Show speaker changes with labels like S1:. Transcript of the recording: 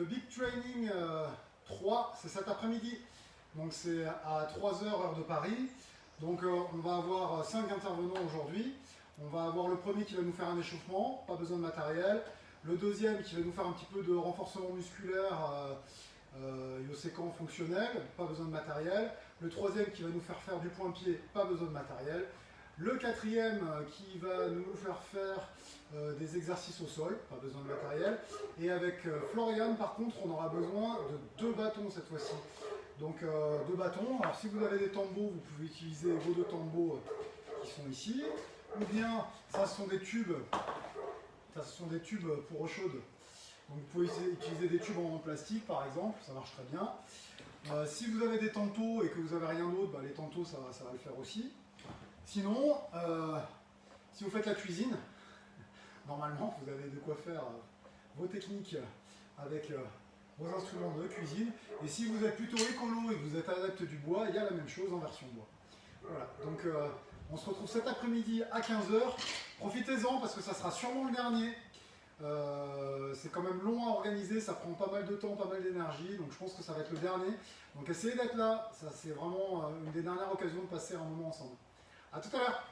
S1: le Big Training 3, c'est cet après-midi. Donc c'est à 3 heures heure de Paris. Donc on va avoir 5 intervenants aujourd'hui. On va avoir le premier qui va nous faire un échauffement, pas besoin de matériel. Le deuxième qui va nous faire un petit peu de renforcement musculaire séquent fonctionnel, pas besoin de matériel. Le troisième qui va nous faire du point-pied, pas besoin de matériel. Le quatrième qui va nous faire des exercices au sol, pas besoin de matériel. Et avec Florian, par contre, on aura besoin de 2 bâtons cette fois-ci. Donc 2 bâtons. Alors si vous avez des tambours, vous pouvez utiliser vos 2 tambours qui sont ici. Ou bien, ça ce sont des tubes. Ça ce sont des tubes pour eau chaude. Donc vous pouvez utiliser des tubes en plastique par exemple, ça marche très bien. Si vous avez des tantos et que vous n'avez rien d'autre, les tantos ça va le faire aussi. Sinon, si vous faites la cuisine, normalement vous avez de quoi faire vos techniques avec vos instruments de cuisine. Et si vous êtes plutôt écolo et que vous êtes adepte du bois, il y a la même chose en version bois. Voilà, donc on se retrouve cet après-midi à 15 h. Profitez-en parce que ça sera sûrement le dernier. C'est quand même long à organiser, ça prend pas mal de temps, pas mal d'énergie, donc je pense que ça va être le dernier. Donc essayez d'être là, ça c'est vraiment une des dernières occasions de passer un moment ensemble. A tout à l'heure.